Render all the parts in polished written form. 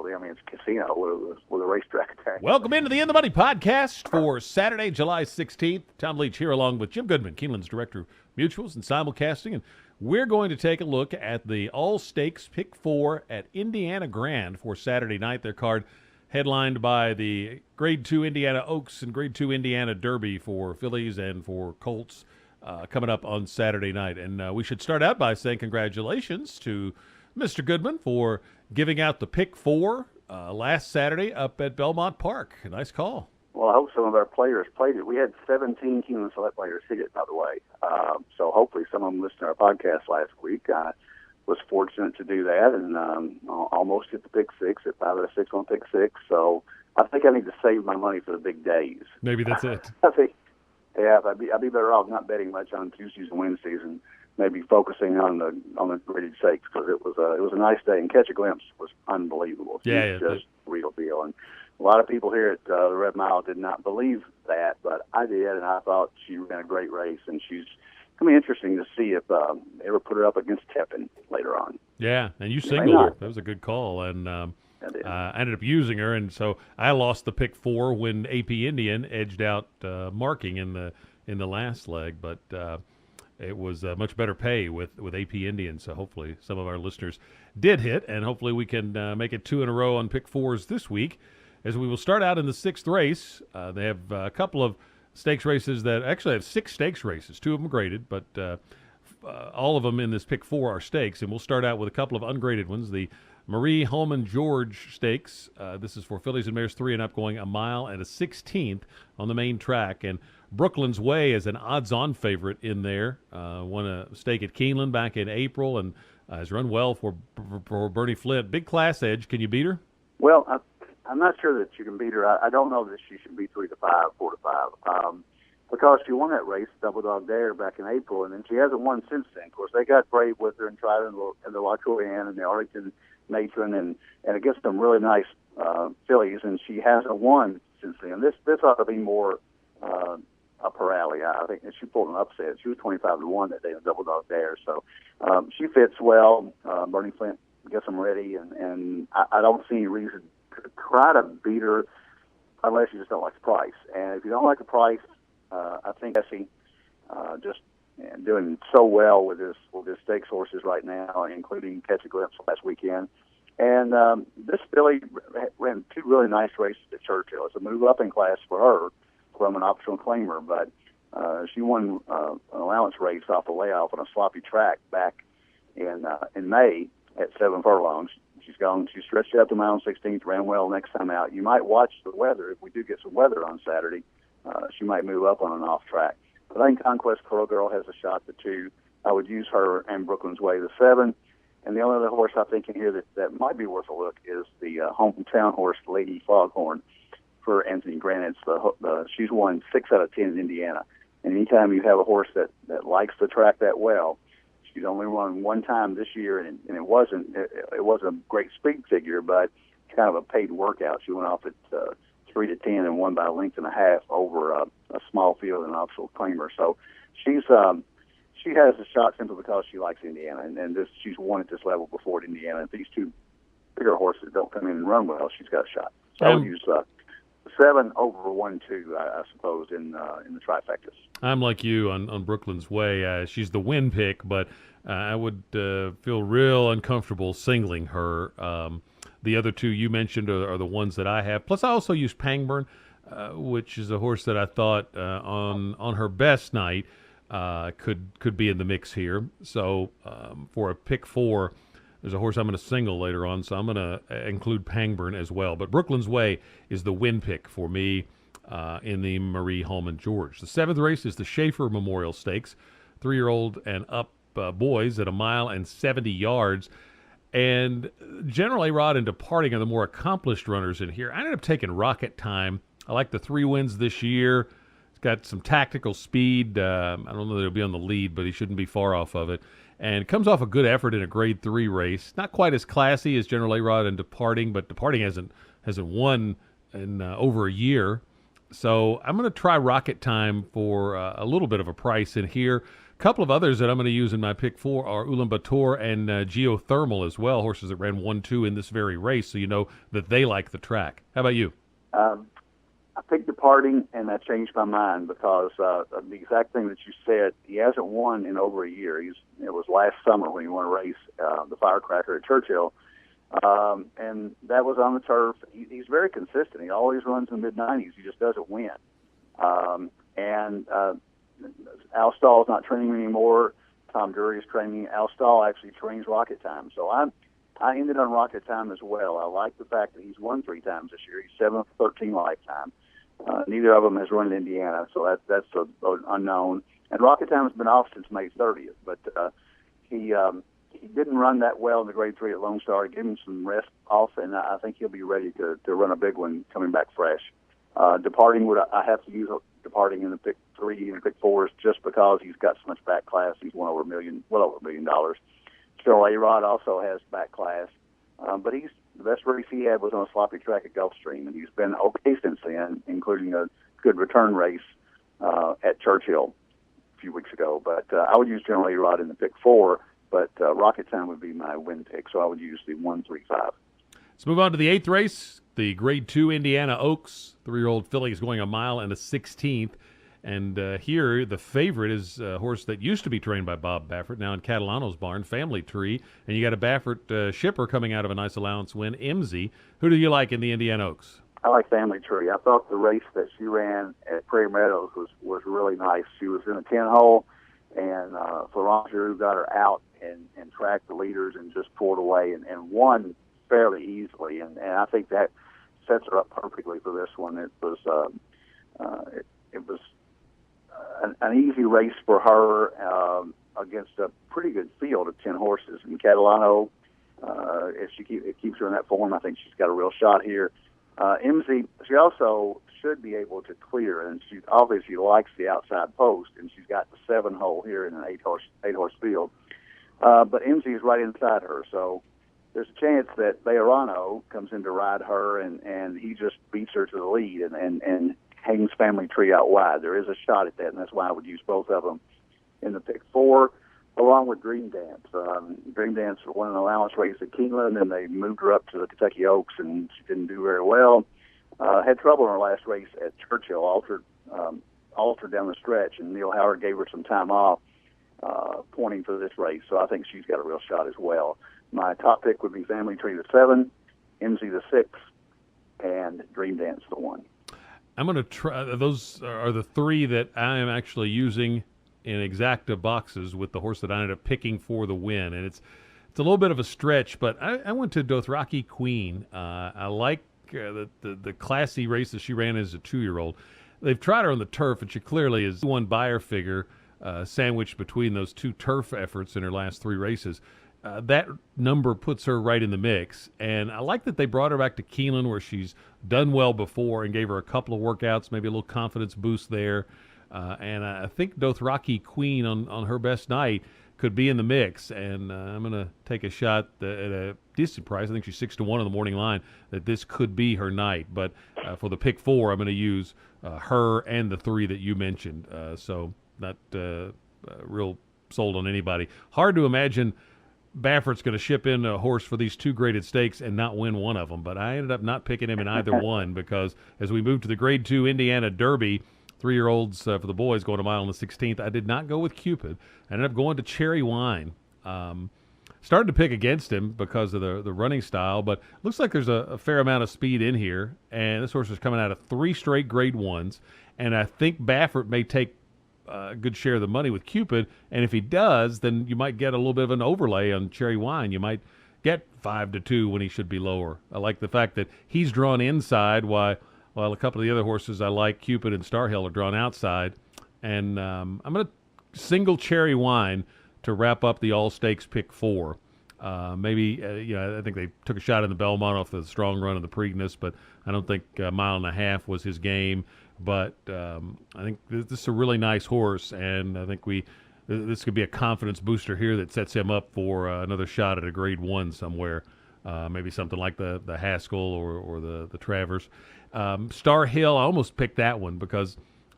facility. I mean, it's a casino with a racetrack attached. Welcome into the In the Money podcast for Saturday, July 16th. Tom Leach here along with Jim Goodman, Keeneland's Director of Mutuals and Simulcasting. And we're going to take a look at the All-Stakes Pick 4 at Indiana Grand for Saturday night. Their card headlined by the Grade 2 Indiana Oaks and Grade 2 Indiana Derby for fillies and for colts coming up on Saturday night. And we should start out by saying congratulations to Mr. Goodman for giving out the Pick 4 last Saturday up at Belmont Park. A nice call. Well, I hope some of our players played it. We had 17 Keeneland Select players hit it, by the way. So hopefully some of them listened to our podcast last week. I was fortunate to do that and almost hit the Pick 6 at 5 out of 6 on Pick 6. So I think I need to save my money for the big days. Maybe that's it. I think, yeah, I'd be better off not betting much on Tuesdays and Wednesdays and maybe focusing on the graded stakes, because it was a nice day, and Catch a Glimpse was unbelievable. Yeah, just real deal. And a lot of people here at the Red Mile did not believe that, but I did, and I thought she ran a great race, and she's going to be interesting to see if they ever put her up against Tepin later on. Yeah, and you singled her. That was a good call, and I ended up using her, and so I lost the Pick 4 when AP Indian edged out Marking in the last leg, but it was much better pay with AP Indian, so hopefully some of our listeners did hit, and hopefully we can make it 2 in a row on Pick 4s this week, as we will start out in the 6th race. They have a couple of stakes races that actually have 6 stakes races, 2 of them graded, but all of them in this Pick 4 are stakes, and we'll start out with a couple of ungraded ones. The Marie Holman George Stakes. This is for fillies and mares 3 and up, going a mile and a 16th on the main track, and Brooklyn's Way is an odds-on favorite in there. Won a stake at Keeneland back in April and has run well for Bernie Flint. Big class edge. Can you beat her? Well, I'm not sure that you can beat her. I don't know that she should be 3 to 5, 4 to 5, because she won that race, Double Dog Dare, back in April, and then she hasn't won since then. Of course, they got brave with her and tried in the La Troyenne and the Arlington Matron and against some really nice fillies, and she hasn't won since then. This ought to be more up her alley. I think she pulled an upset. She was 25 to 1 that day in Double Dog Dare, so she fits well. Bernie Flint gets them ready, and I don't see any reason to try to beat her unless you just don't like the price. And if you don't like the price, I think Essie just doing so well with his stakes horses right now, including Catch a Glimpse last weekend. And this filly ran 2 really nice races at Churchill. It's a move up in class for her from an optional claimer, but she won an allowance race off the layoff on a sloppy track back in May at 7 furlongs. She stretched it up to mile 16th, ran well next time out. You might watch the weather. If we do get some weather on Saturday, she might move up on an off track. But I think Conquest Pearl Girl has a shot to 2. I would use her and Brooklyn's Way the 7. And the only other horse I think in here that might be worth a look is the hometown horse, Lady Foghorn, for Anthony Grant. She's won 6 out of 10 in Indiana. And anytime you have a horse that likes the track that well, she's only run 1 time this year, and it wasn't a great speed figure, but kind of a paid workout. She went off at 3 to 10 and won by a length and a half over a small field and an optional claimer. So she has a shot simply because she likes Indiana, and she's won at this level before at Indiana. If these 2 bigger horses don't come in and run well, she's got a shot. So I would use 7 over 1-2, I suppose, in the trifectas. I'm like you on Brooklyn's Way. She's the win pick, but I would feel real uncomfortable singling her. The other 2 you mentioned are the ones that I have. Plus, I also use Pangburn, which is a horse that I thought on her best night could be in the mix here. So for a Pick 4, there's a horse I'm going to single later on, so I'm going to include Pangburn as well. But Brooklyn's Way is the win pick for me in the Marie Holman George. The 7th race is the Schaefer Memorial Stakes, 3-year-old and up boys at a mile and 70 yards. And General A-Rod and Departing are the more accomplished runners in here. I ended up taking Rocket Time. I like the 3 wins this year. He's got some tactical speed. I don't know that he'll be on the lead, but he shouldn't be far off of it. And comes off a good effort in a Grade 3 race. Not quite as classy as General A-Rod and Departing, but Departing hasn't won in over a year. So I'm going to try Rocket Time for a little bit of a price in here. A couple of others that I'm going to use in my pick 4 are Ulaanbaatar and Geothermal as well, horses that ran 1-2 in this very race, so you know that they like the track. How about you? I picked Departing, and that changed my mind because of the exact thing that you said. He hasn't won in over a year. It was last summer when he won a race, the Firecracker at Churchill, and that was on the turf. He's very consistent. He always runs in the mid-90s. He just doesn't win. Al Stahl's not training anymore. Tom Dury is training. Al Stahl actually trains Rocket Time. So I ended on Rocket Time as well. I like the fact that he's won 3 times this year. He's 7 for 13 lifetime. Neither of them has run in Indiana, so that's an unknown. And Rocket Time has been off since May 30th, but he didn't run that well in the Grade 3 at Lone Star. Give him some rest off, and I think he'll be ready to run a big one coming back fresh. Departing, I have to use Departing in the pick 3 and pick 4s just because he's got so much back class. He's well over $1 million. Cheryl A-Rod also has back class, but the best race he had was on a sloppy track at Gulfstream, and he's been okay since then, including a good return race at Churchill a few weeks ago. But I would use General A-Rod in the pick 4, but Rocket Time would be my win pick, so I would use the 1, 3, 5. Let's move on to the 8th race, the Grade 2 Indiana Oaks. 3-year-old filly is going 1 mile and a 16th. And here, the favorite is a horse that used to be trained by Bob Baffert, now in Catalano's barn, Family Tree. And you got a Baffert shipper coming out of a nice allowance win, Imsy. Who do you like in the Indiana Oaks? I like Family Tree. I thought the race that she ran at Prairie Meadows was really nice. She was in a 10-hole, and Florent Giroux got her out and tracked the leaders and just pulled away and won fairly easily. And I think that sets her up perfectly for this one. It was an easy race for her against a pretty good field of 10 horses. And Catalano, if it keeps her in that form, I think she's got a real shot here. Imsy, she also should be able to clear, and she obviously likes the outside post, and she's got the 7-hole here in an 8-horse field. But Imsy is right inside her, so there's a chance that Bejarano comes in to ride her, and he just beats her to the lead and hangs Family Tree out wide. There is a shot at that, and that's why I would use both of them in the pick 4, along with Dream Dance. Dream Dance won an allowance race at Keeneland, and they moved her up to the Kentucky Oaks, and she didn't do very well. Had trouble in her last race at Churchill, altered down the stretch, and Neil Howard gave her some time off, pointing for this race. So I think she's got a real shot as well. My top pick would be Family Tree the 7, Imsy the 6, and Dream Dance the 1. I'm going to try. Those are the 3 that I am actually using in exacta boxes with the horse that I ended up picking for the win. And it's a little bit of a stretch, but I went to Dothraki Queen. I like the classy race that she ran as a 2-year-old. They've tried her on the turf, and she clearly is one buyer figure sandwiched between those 2 turf efforts in her last 3 races. That number puts her right in the mix. And I like that they brought her back to Keeneland, where she's done well before, and gave her a couple of workouts, maybe a little confidence boost there. And I think Dothraki Queen on her best night could be in the mix. And I'm going to take a shot at a decent price. I think she's 6-1 on the morning line, that this could be her night. But for the pick 4, I'm going to use her and the 3 that you mentioned. So not real sold on anybody. Hard to imagine Baffert's going to ship in a horse for these 2 graded stakes and not win one of them. But I ended up not picking him in either one, because as we move to the Grade 2 Indiana Derby, 3-year-olds for the boys going 1 mile on the 16th, I did not go with Cupid. I ended up going to Cherry Wine. Started to pick against him because of the running style, but looks like there's a fair amount of speed in here. And this horse is coming out of 3 straight Grade 1s. And I think Baffert may take a good share of the money with Cupid, and if he does, then you might get a little bit of an overlay on Cherry Wine. You might get 5-2 when he should be lower. I like the fact that he's drawn inside, while a couple of the other horses I like, Cupid and Star Hill, are drawn outside. And I'm going to single Cherry Wine to wrap up the all stakes pick 4. I think they took a shot in the Belmont off the strong run of the Preakness, but I don't think a 1.5 miles was his game. But I think this is a really nice horse, and I think this could be a confidence booster here that sets him up for another shot at a Grade 1 somewhere, maybe something like the Haskell or the Travers. Star Hill, I almost picked that one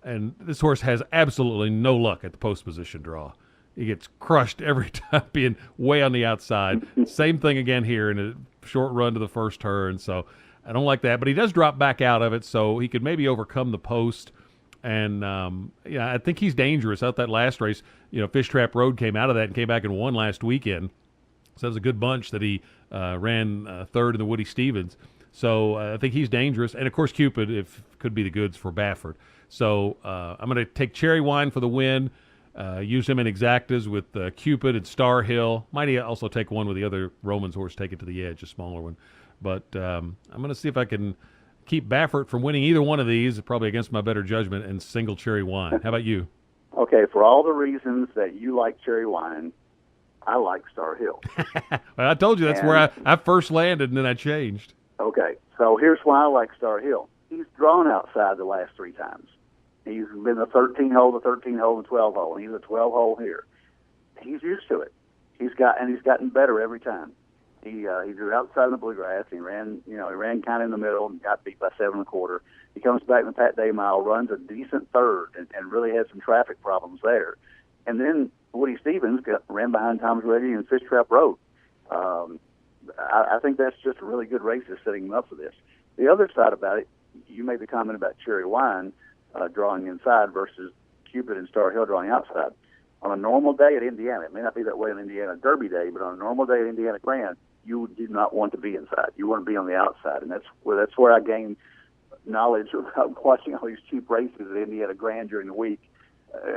and this horse has absolutely no luck at the post position draw. he gets crushed every time being way on the outside. Same thing again here in a short run to the first turn. So I don't like that. But he does drop back out of it, so he could maybe overcome the post. And, I think he's dangerous out that last race. Fish Trap Road came out of that and came back and won last weekend. So that was a good bunch that he ran third in the Woody Stevens. So I think he's dangerous. And, of course, Cupid could be the goods for Baffert. So I'm going to take Cherry Wine for the win, use him in exactas with Cupid and Star Hill. Might also take one with the other Romans horse, take it to the edge, a smaller one. But I'm going to see if I can keep Baffert from winning either one of these, probably against my better judgment, and single Cherry Wine. How about you? Okay, for all the reasons that you like Cherry Wine, I like Star Hill. Well, I told you that's where I first landed, and then I changed. Okay, so here's why I like Star Hill. He's drawn outside the last 3 times. He's been the 13-hole, the 13-hole, and 12-hole, and he's a 12-hole here. He's used to it. He's gotten better every time. He drew outside in the bluegrass. He ran kind of in the middle and got beat by 7 1/4. He comes back in the Pat Day Mile, runs a decent third, and really had some traffic problems there. And then Woody Stevens ran behind Tom's Ready and Fish Trap Road. I think that's just a really good race is setting him up for this. The other side about it, you made the comment about Cherry Wine drawing inside versus Cupid and Star Hill drawing outside. On a normal day at Indiana, it may not be that way on Indiana Derby Day, but on a normal day at Indiana Grand, you do not want to be inside. You want to be on the outside, and that's where I gained knowledge about watching all these cheap races at Indiana Grand during the week.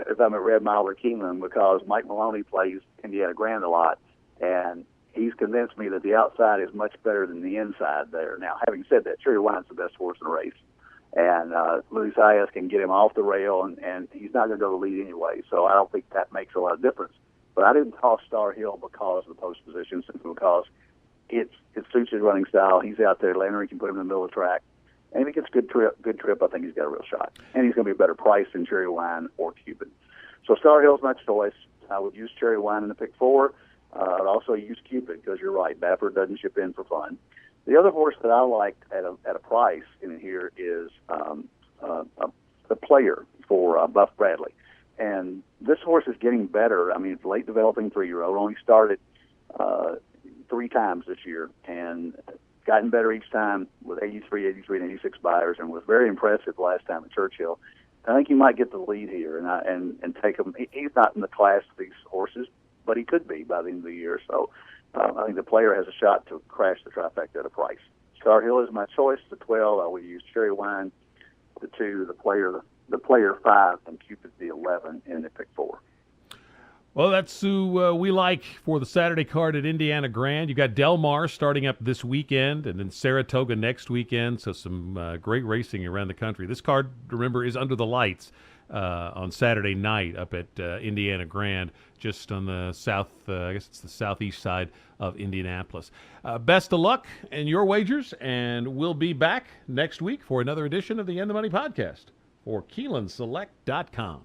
If I'm at Red Mile or Keeneland, because Mike Maloney plays Indiana Grand a lot, and he's convinced me that the outside is much better than the inside there. Now, having said that, Cherry Wine's the best horse in the race, and Luis Ayas can get him off the rail, and he's not going to go to the lead anyway, so I don't think that makes a lot of difference. But I didn't toss Star Hill because of the post position, simply because it suits his running style. He's out there. Landry can put him in the middle of the track. And if he gets a good trip, I think he's got a real shot. And he's going to be a better price than Cherry Wine or Cupid. So Star Hill's my choice. I would use Cherry Wine in the pick 4. I'd also use Cupid because you're right. Baffert doesn't ship in for fun. The other horse that I like at a price in here is the Player for Buff Bradley. And this horse is getting better. I mean, it's a late developing 3-year-old. Only started 3 times this year and gotten better each time with 83, and 86 buyers, and was very impressive last time at Churchill. I think he might get the lead here and take him. He's not in the class of these horses, but he could be by the end of the year. So I think the Player has a shot to crash the trifecta at a price. Star Hill is my choice. The 12, I would use Cherry Wine. The 2, the Player 5, and Cupid the 11 in the pick 4. Well, that's who we like for the Saturday card at Indiana Grand. You got Del Mar starting up this weekend, and then Saratoga next weekend. So some great racing around the country. This card, remember, is under the lights on Saturday night up at Indiana Grand, just on the south. I guess it's the southeast side of Indianapolis. Best of luck in your wagers, and we'll be back next week for another edition of the End the Money podcast for KeenelandSelect.com.